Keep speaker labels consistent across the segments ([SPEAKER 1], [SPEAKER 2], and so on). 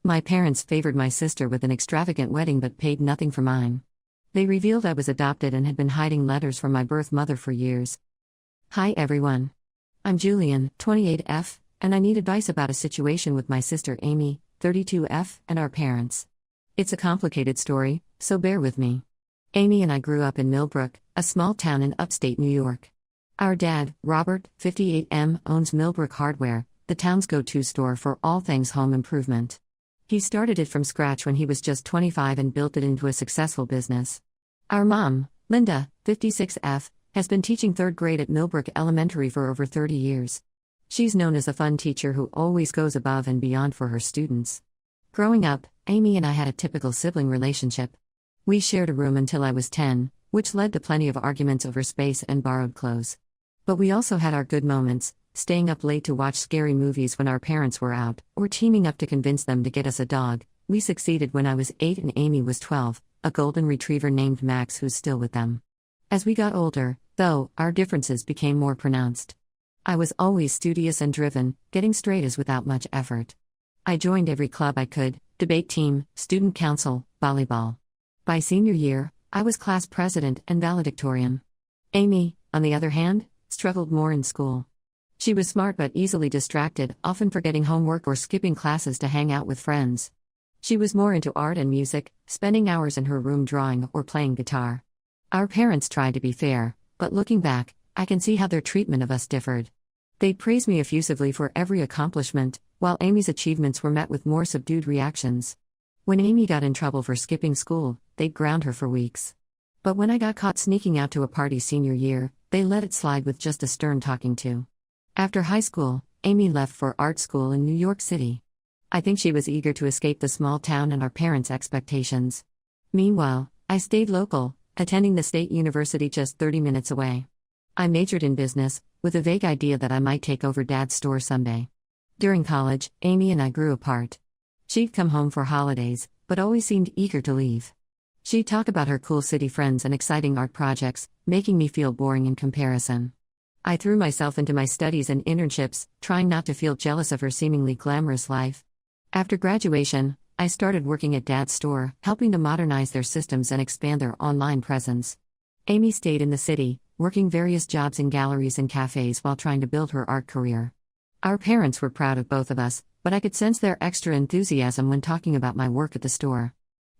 [SPEAKER 1] My parents favored my sister with an extravagant wedding but paid nothing for mine. They revealed I was adopted and had been hiding letters from my birth mother for years. Hi everyone. I'm Julian, 28F, and I need advice about a situation with my sister Amy, 32F, and our parents. It's a complicated story, so bear with me. Amy and I grew up in Millbrook, a small town in upstate New York. Our dad, Robert, 58M, owns Millbrook Hardware, the town's go-to store for all things home improvement. He started it from scratch when he was just 25 and built it into a successful business. Our mom, Linda, 56F, has been teaching third grade at Millbrook Elementary for over 30 years. She's known as a fun teacher who always goes above and beyond for her students. Growing up, Amy and I had a typical sibling relationship. We shared a room until I was 10, which led to plenty of arguments over space and borrowed clothes. But we also had our good moments, staying up late to watch scary movies when our parents were out, or teaming up to convince them to get us a dog. We succeeded when I was 8 and Amy was 12, a golden retriever named Max who's still with them. As we got older, though, our differences became more pronounced. I was always studious and driven, getting straight A's without much effort. I joined every club I could, debate team, student council, volleyball. By senior year, I was class president and valedictorian. Amy, on the other hand, struggled more in school. She was smart but easily distracted, often forgetting homework or skipping classes to hang out with friends. She was more into art and music, spending hours in her room drawing or playing guitar. Our parents tried to be fair, but looking back, I can see how their treatment of us differed. They'd praise me effusively for every accomplishment, while Amy's achievements were met with more subdued reactions. When Amy got in trouble for skipping school, they'd ground her for weeks. But when I got caught sneaking out to a party senior year, they let it slide with just a stern talking to. After high school, Amy left for art school in New York City. I think she was eager to escape the small town and our parents' expectations. Meanwhile, I stayed local, attending the state university just 30 minutes away. I majored in business, with a vague idea that I might take over Dad's store someday. During college, Amy and I grew apart. She'd come home for holidays, but always seemed eager to leave. She'd talk about her cool city friends and exciting art projects, making me feel boring in comparison. I threw myself into my studies and internships, trying not to feel jealous of her seemingly glamorous life. After graduation, I started working at Dad's store, helping to modernize their systems and expand their online presence. Amy stayed in the city, working various jobs in galleries and cafes while trying to build her art career. Our parents were proud of both of us, but I could sense their extra enthusiasm when talking about my work at the store.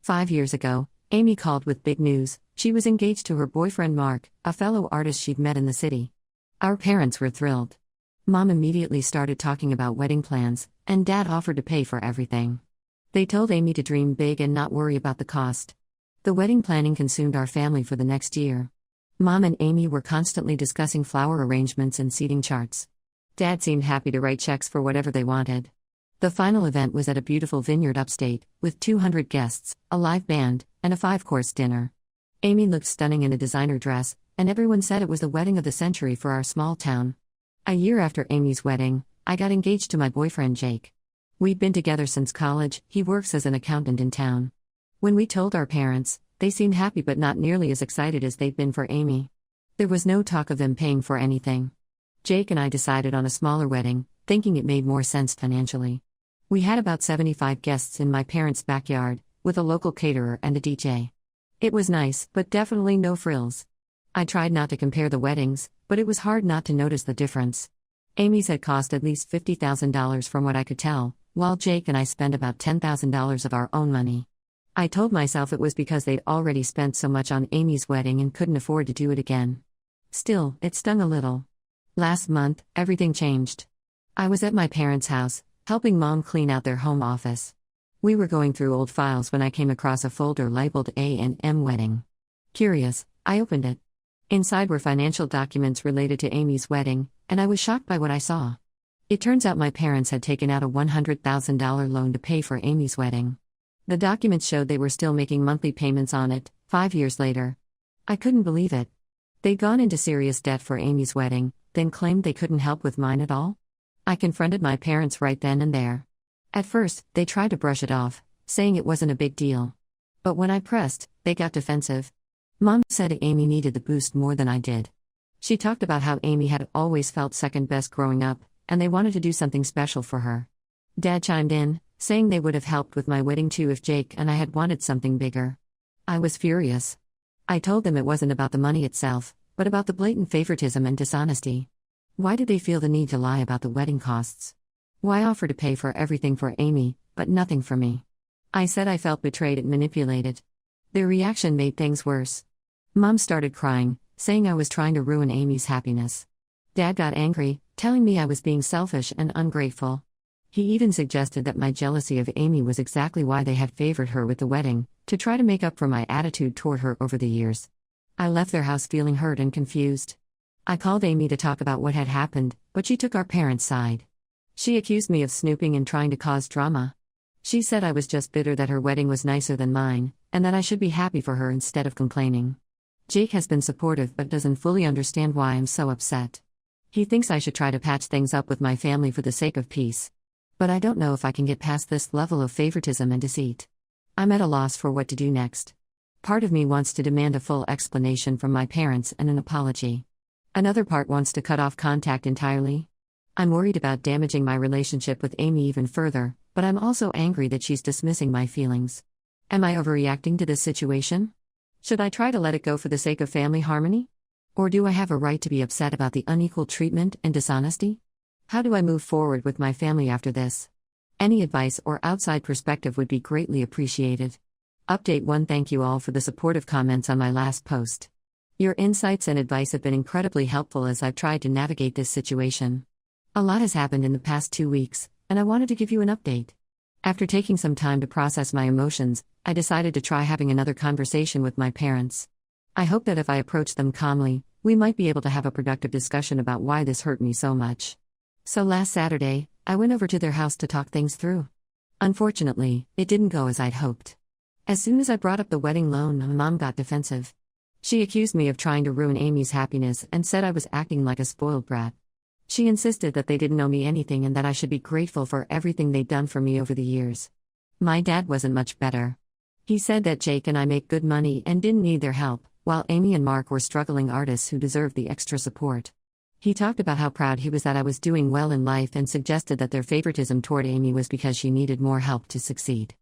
[SPEAKER 1] 5 years ago, Amy called with big news. She was engaged to her boyfriend Mark, a fellow artist she'd met in the city. Our parents were thrilled. Mom immediately started talking about wedding plans, and Dad offered to pay for everything. They told Amy to dream big and not worry about the cost. The wedding planning consumed our family for the next year. Mom and Amy were constantly discussing flower arrangements and seating charts. Dad seemed happy to write checks for whatever they wanted. The final event was at a beautiful vineyard upstate, with 200 guests, a live band, and a 5-course dinner. Amy looked stunning in a designer dress, and everyone said it was the wedding of the century for our small town. A year after Amy's wedding, I got engaged to my boyfriend Jake. We'd been together since college. He works as an accountant in town. When we told our parents, they seemed happy but not nearly as excited as they'd been for Amy. There was no talk of them paying for anything. Jake and I decided on a smaller wedding, thinking it made more sense financially. We had about 75 guests in my parents' backyard, with a local caterer and a DJ. It was nice, but definitely no frills. I tried not to compare the weddings, but it was hard not to notice the difference. Amy's had cost at least $50,000 from what I could tell, while Jake and I spent about $10,000 of our own money. I told myself it was because they'd already spent so much on Amy's wedding and couldn't afford to do it again. Still, it stung a little. Last month, everything changed. I was at my parents' house, helping Mom clean out their home office. We were going through old files when I came across a folder labeled A&M Wedding. Curious, I opened it. Inside were financial documents related to Amy's wedding, and I was shocked by what I saw. It turns out my parents had taken out a $100,000 loan to pay for Amy's wedding. The documents showed they were still making monthly payments on it, 5 years later. I couldn't believe it. They'd gone into serious debt for Amy's wedding, then claimed they couldn't help with mine at all? I confronted my parents right then and there. At first, they tried to brush it off, saying it wasn't a big deal. But when I pressed, they got defensive. Mom said Amy needed the boost more than I did. She talked about how Amy had always felt second best growing up, and they wanted to do something special for her. Dad chimed in, saying they would have helped with my wedding too if Jake and I had wanted something bigger. I was furious. I told them it wasn't about the money itself, but about the blatant favoritism and dishonesty. Why did they feel the need to lie about the wedding costs? Why offer to pay for everything for Amy, but nothing for me? I said I felt betrayed and manipulated. Their reaction made things worse. Mom started crying, saying I was trying to ruin Amy's happiness. Dad got angry, telling me I was being selfish and ungrateful. He even suggested that my jealousy of Amy was exactly why they had favored her with the wedding, to try to make up for my attitude toward her over the years. I left their house feeling hurt and confused. I called Amy to talk about what had happened, but she took our parents' side. She accused me of snooping and trying to cause drama. She said I was just bitter that her wedding was nicer than mine, and that I should be happy for her instead of complaining. Jake has been supportive but doesn't fully understand why I'm so upset. He thinks I should try to patch things up with my family for the sake of peace. But I don't know if I can get past this level of favoritism and deceit. I'm at a loss for what to do next. Part of me wants to demand a full explanation from my parents and an apology. Another part wants to cut off contact entirely. I'm worried about damaging my relationship with Amy even further, but I'm also angry that she's dismissing my feelings. Am I overreacting to this situation? Should I try to let it go for the sake of family harmony? Or do I have a right to be upset about the unequal treatment and dishonesty? How do I move forward with my family after this? Any advice or outside perspective would be greatly appreciated. Update 1. Thank you all for the supportive comments on my last post. Your insights and advice have been incredibly helpful as I've tried to navigate this situation. A lot has happened in the past 2 weeks, and I wanted to give you an update. After taking some time to process my emotions, I decided to try having another conversation with my parents. I hope that if I approach them calmly, we might be able to have a productive discussion about why this hurt me so much. So last Saturday, I went over to their house to talk things through. Unfortunately, it didn't go as I'd hoped. As soon as I brought up the wedding loan, my mom got defensive. She accused me of trying to ruin Amy's happiness and said I was acting like a spoiled brat. She insisted that they didn't owe me anything and that I should be grateful for everything they'd done for me over the years. My dad wasn't much better. He said that Jake and I make good money and didn't need their help, while Amy and Mark were struggling artists who deserved the extra support. He talked about how proud he was that I was doing well in life and suggested that their favoritism toward Amy was because she needed more help to succeed.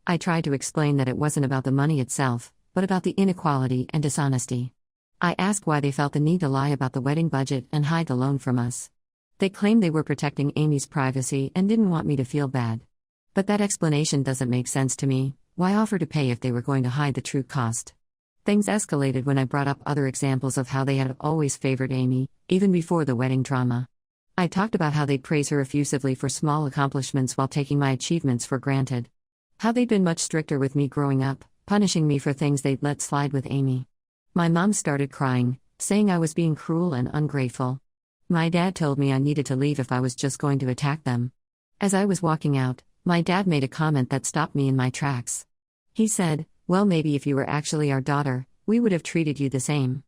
[SPEAKER 1] I tried to explain that it wasn't about the money itself, but about the inequality and dishonesty. I asked why they felt the need to lie about the wedding budget and hide the loan from us. They claimed they were protecting Amy's privacy and didn't want me to feel bad. But that explanation doesn't make sense to me. Why offer to pay if they were going to hide the true cost? Things escalated when I brought up other examples of how they had always favored Amy, even before the wedding drama. I talked about how they'd praise her effusively for small accomplishments while taking my achievements for granted. How they'd been much stricter with me growing up, punishing me for things they'd let slide with Amy. My mom started crying, saying I was being cruel and ungrateful. My dad told me I needed to leave if I was just going to attack them. As I was walking out, my dad made a comment that stopped me in my tracks. He said, "Well, maybe if you were actually our daughter, we would have treated you the same."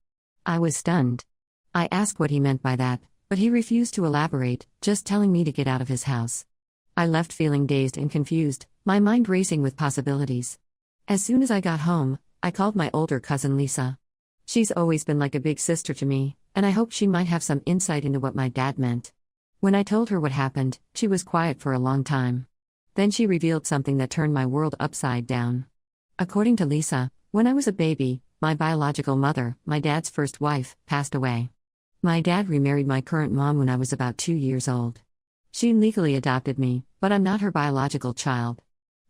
[SPEAKER 1] I was stunned. I asked what he meant by that, but he refused to elaborate, just telling me to get out of his house. I left feeling dazed and confused, my mind racing with possibilities. As soon as I got home, I called my older cousin Lisa. She's always been like a big sister to me, and I hoped she might have some insight into what my dad meant. When I told her what happened, she was quiet for a long time. Then she revealed something that turned my world upside down. According to Lisa, when I was a baby, my biological mother, my dad's first wife, passed away. My dad remarried my current mom when I was about 2 years old. She legally adopted me, but I'm not her biological child.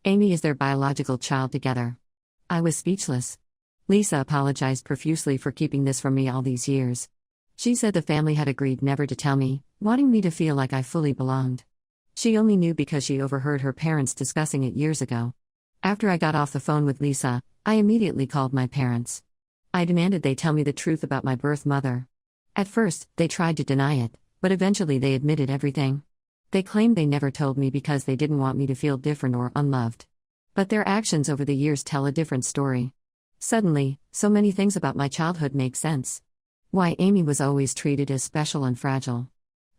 [SPEAKER 1] Amy is their biological child together. I was speechless. Lisa apologized profusely for keeping this from me all these years. She said the family had agreed never to tell me, wanting me to feel like I fully belonged. She only knew because she overheard her parents discussing it years ago. After I got off the phone with Lisa, I immediately called my parents. I demanded they tell me the truth about my birth mother. At first, they tried to deny it, but eventually they admitted everything. They claimed they never told me because they didn't want me to feel different or unloved. But their actions over the years tell a different story. Suddenly, so many things about my childhood make sense. Why Amy was always treated as special and fragile.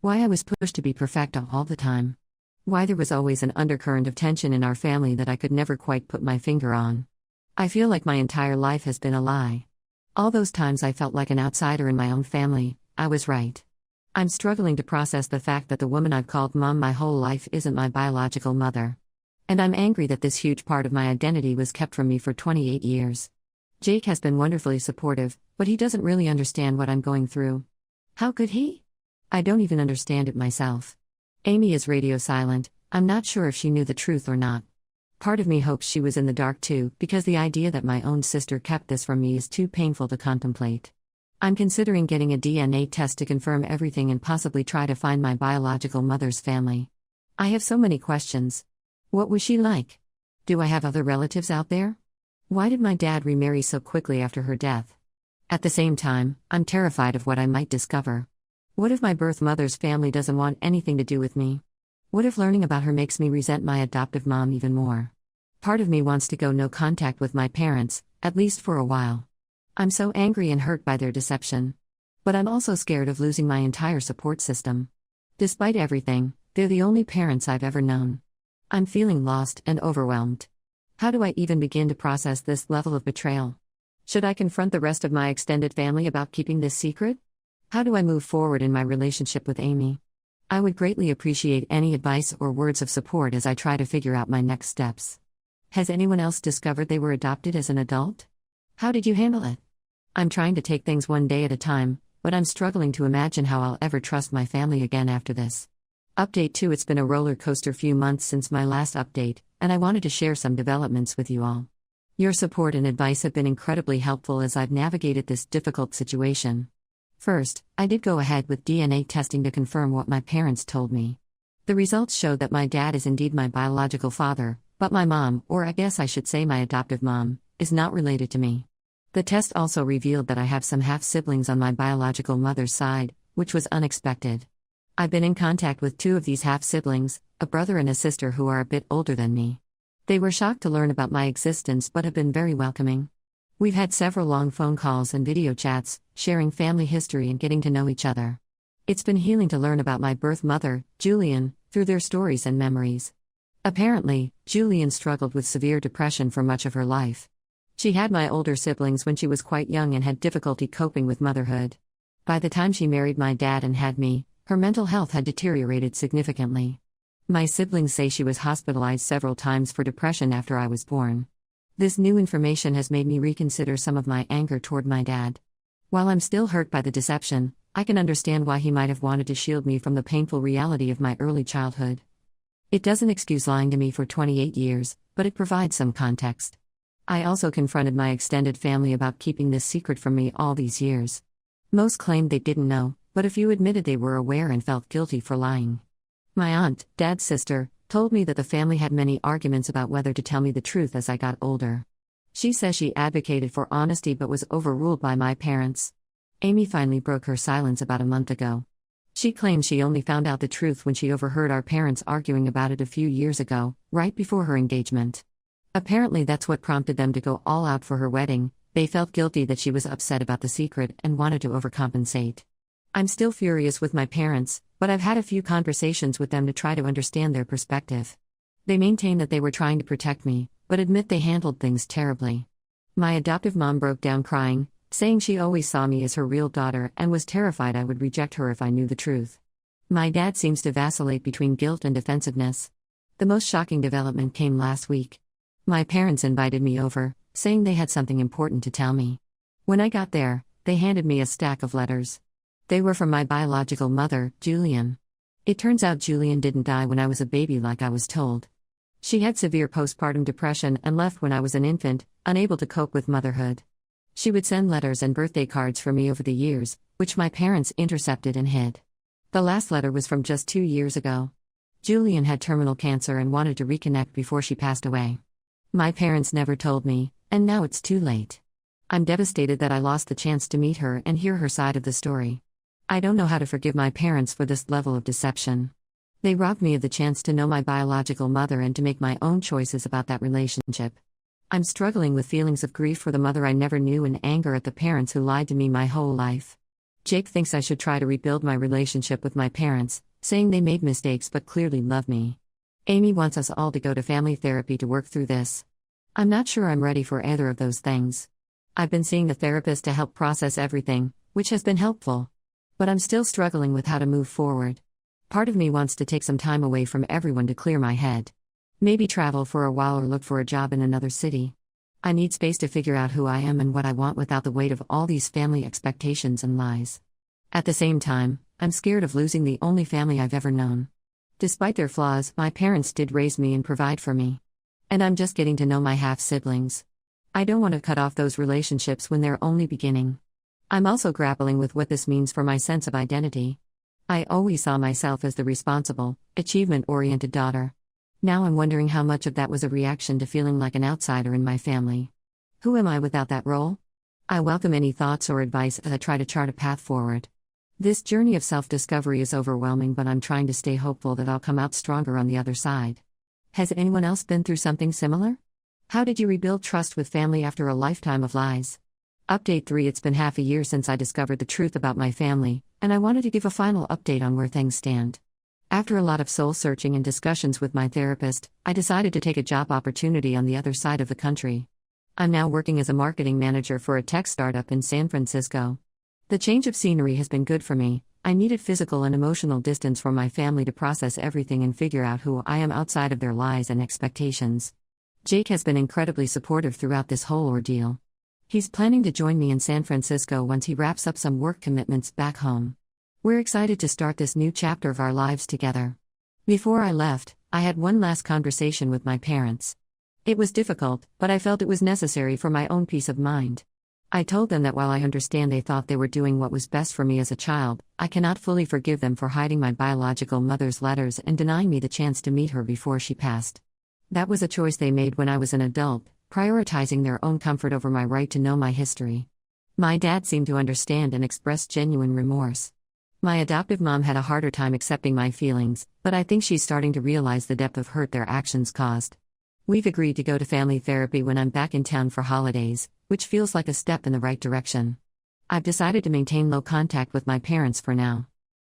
[SPEAKER 1] Why I was pushed to be perfect all the time. Why there was always an undercurrent of tension in our family that I could never quite put my finger on. I feel like my entire life has been a lie. All those times I felt like an outsider in my own family, I was right. I'm struggling to process the fact that the woman I've called mom my whole life isn't my biological mother. And I'm angry that this huge part of my identity was kept from me for 28 years. Jake has been wonderfully supportive, but he doesn't really understand what I'm going through. How could he? I don't even understand it myself. Amy is radio silent. I'm not sure if she knew the truth or not. Part of me hopes she was in the dark too, because the idea that my own sister kept this from me is too painful to contemplate. I'm considering getting a DNA test to confirm everything and possibly try to find my biological mother's family. I have so many questions. What was she like? Do I have other relatives out there? Why did my dad remarry so quickly after her death? At the same time, I'm terrified of what I might discover. What if my birth mother's family doesn't want anything to do with me? What if learning about her makes me resent my adoptive mom even more? Part of me wants to go no contact with my parents, at least for a while. I'm so angry and hurt by their deception. But I'm also scared of losing my entire support system. Despite everything, they're the only parents I've ever known. I'm feeling lost and overwhelmed. How do I even begin to process this level of betrayal? Should I confront the rest of my extended family about keeping this secret? How do I move forward in my relationship with Amy? I would greatly appreciate any advice or words of support as I try to figure out my next steps. Has anyone else discovered they were adopted as an adult? How did you handle it? I'm trying to take things one day at a time, but I'm struggling to imagine how I'll ever trust my family again after this. Update 2. It's been a roller coaster few months since my last update, and I wanted to share some developments with you all. Your support and advice have been incredibly helpful as I've navigated this difficult situation. First, I did go ahead with DNA testing to confirm what my parents told me. The results showed that my dad is indeed my biological father, but my mom, or I guess I should say my adoptive mom, is not related to me. The test also revealed that I have some half-siblings on my biological mother's side, which was unexpected. I've been in contact with 2 of these half-siblings, a brother and a sister who are a bit older than me. They were shocked to learn about my existence but have been very welcoming. We've had several long phone calls and video chats, sharing family history and getting to know each other. It's been healing to learn about my birth mother, Julian, through their stories and memories. Apparently, Julian struggled with severe depression for much of her life. She had my older siblings when she was quite young and had difficulty coping with motherhood. By the time she married my dad and had me, her mental health had deteriorated significantly. My siblings say she was hospitalized several times for depression after I was born. This new information has made me reconsider some of my anger toward my dad. While I'm still hurt by the deception, I can understand why he might have wanted to shield me from the painful reality of my early childhood. It doesn't excuse lying to me for 28 years, but it provides some context. I also confronted my extended family about keeping this secret from me all these years. Most claimed they didn't know, but a few admitted they were aware and felt guilty for lying. My aunt, dad's sister, told me that the family had many arguments about whether to tell me the truth as I got older. She says she advocated for honesty but was overruled by my parents. Amy finally broke her silence about a month ago. She claims she only found out the truth when she overheard our parents arguing about it a few years ago, right before her engagement. Apparently that's what prompted them to go all out for her wedding. They felt guilty that she was upset about the secret and wanted to overcompensate. I'm still furious with my parents, but I've had a few conversations with them to try to understand their perspective. They maintain that they were trying to protect me, but admit they handled things terribly. My adoptive mom broke down crying, saying she always saw me as her real daughter and was terrified I would reject her if I knew the truth. My dad seems to vacillate between guilt and defensiveness. The most shocking development came last week. My parents invited me over, saying they had something important to tell me. When I got there, they handed me a stack of letters. They were from my biological mother, Julian. It turns out Julian didn't die when I was a baby like I was told. She had severe postpartum depression and left when I was an infant, unable to cope with motherhood. She would send letters and birthday cards for me over the years, which my parents intercepted and hid. The last letter was from just 2 years ago. Julian had terminal cancer and wanted to reconnect before she passed away. My parents never told me, and now it's too late. I'm devastated that I lost the chance to meet her and hear her side of the story. I don't know how to forgive my parents for this level of deception. They robbed me of the chance to know my biological mother and to make my own choices about that relationship. I'm struggling with feelings of grief for the mother I never knew and anger at the parents who lied to me my whole life. Jake thinks I should try to rebuild my relationship with my parents, saying they made mistakes but clearly love me. Amy wants us all to go to family therapy to work through this. I'm not sure I'm ready for either of those things. I've been seeing a therapist to help process everything, which has been helpful. But I'm still struggling with how to move forward. Part of me wants to take some time away from everyone to clear my head. Maybe travel for a while or look for a job in another city. I need space to figure out who I am and what I want without the weight of all these family expectations and lies. At the same time, I'm scared of losing the only family I've ever known. Despite their flaws, my parents did raise me and provide for me. And I'm just getting to know my half-siblings. I don't want to cut off those relationships when they're only beginning. I'm also grappling with what this means for my sense of identity. I always saw myself as the responsible, achievement-oriented daughter. Now I'm wondering how much of that was a reaction to feeling like an outsider in my family. Who am I without that role? I welcome any thoughts or advice as I try to chart a path forward. This journey of self-discovery is overwhelming, but I'm trying to stay hopeful that I'll come out stronger on the other side. Has anyone else been through something similar? How did you rebuild trust with family after a lifetime of lies? Update 3. It's been half a year since I discovered the truth about my family, and I wanted to give a final update on where things stand. After a lot of soul-searching and discussions with my therapist, I decided to take a job opportunity on the other side of the country. I'm now working as a marketing manager for a tech startup in San Francisco. The change of scenery has been good for me. I needed physical and emotional distance from my family to process everything and figure out who I am outside of their lies and expectations. Jake has been incredibly supportive throughout this whole ordeal. He's planning to join me in San Francisco once he wraps up some work commitments back home. We're excited to start this new chapter of our lives together. Before I left, I had one last conversation with my parents. It was difficult, but I felt it was necessary for my own peace of mind. I told them that while I understand they thought they were doing what was best for me as a child, I cannot fully forgive them for hiding my biological mother's letters and denying me the chance to meet her before she passed. That was a choice they made when I was an adult, prioritizing their own comfort over my right to know my history. My dad seemed to understand and expressed genuine remorse. My adoptive mom had a harder time accepting my feelings, but I think she's starting to realize the depth of hurt their actions caused. We've agreed to go to family therapy when I'm back in town for holidays, which feels like a step in the right direction. I've decided to maintain low contact with my parents for now.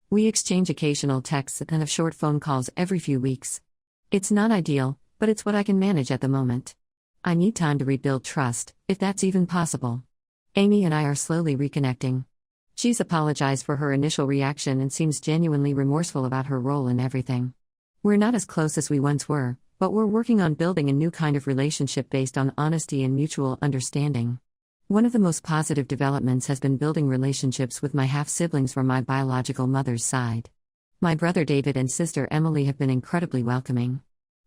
[SPEAKER 1] We exchange occasional texts and have short phone calls every few weeks. It's not ideal, but it's what I can manage at the moment. I need time to rebuild trust, if that's even possible. Amy and I are slowly reconnecting. She's apologized for her initial reaction and seems genuinely remorseful about her role in everything. We're not as close as we once were, but we're working on building a new kind of relationship based on honesty and mutual understanding. One of the most positive developments has been building relationships with my half-siblings from my biological mother's side. My brother David and sister Emily have been incredibly welcoming.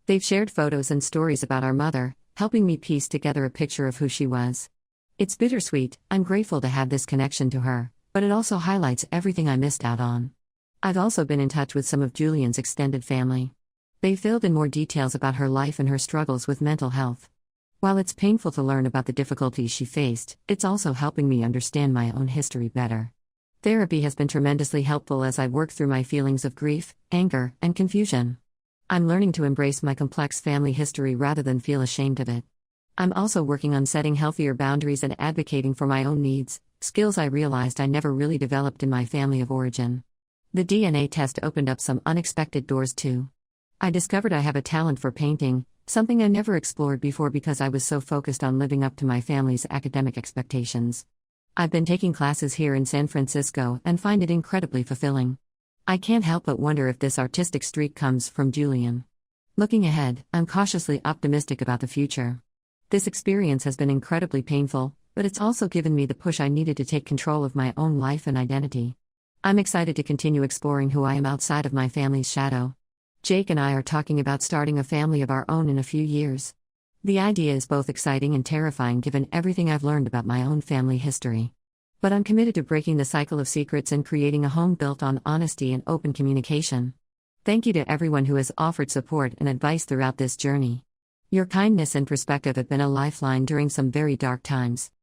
[SPEAKER 1] They've shared photos and stories about our mother, helping me piece together a picture of who she was. It's bittersweet. I'm grateful to have this connection to her, but it also highlights everything I missed out on. I've also been in touch with some of Julian's extended family. They filled in more details about her life and her struggles with mental health. While it's painful to learn about the difficulties she faced, it's also helping me understand my own history better. Therapy has been tremendously helpful as I work through my feelings of grief, anger, and confusion. I'm learning to embrace my complex family history rather than feel ashamed of it. I'm also working on setting healthier boundaries and advocating for my own needs, skills I realized I never really developed in my family of origin. The DNA test opened up some unexpected doors too. I discovered I have a talent for painting, something I never explored before because I was so focused on living up to my family's academic expectations. I've been taking classes here in San Francisco and find it incredibly fulfilling. I can't help but wonder if this artistic streak comes from Julian. Looking ahead, I'm cautiously optimistic about the future. This experience has been incredibly painful, but it's also given me the push I needed to take control of my own life and identity. I'm excited to continue exploring who I am outside of my family's shadow. Jake and I are talking about starting a family of our own in a few years. The idea is both exciting and terrifying given everything I've learned about my own family history. But I'm committed to breaking the cycle of secrets and creating a home built on honesty and open communication. Thank you to everyone who has offered support and advice throughout this journey. Your kindness and perspective have been a lifeline during some very dark times.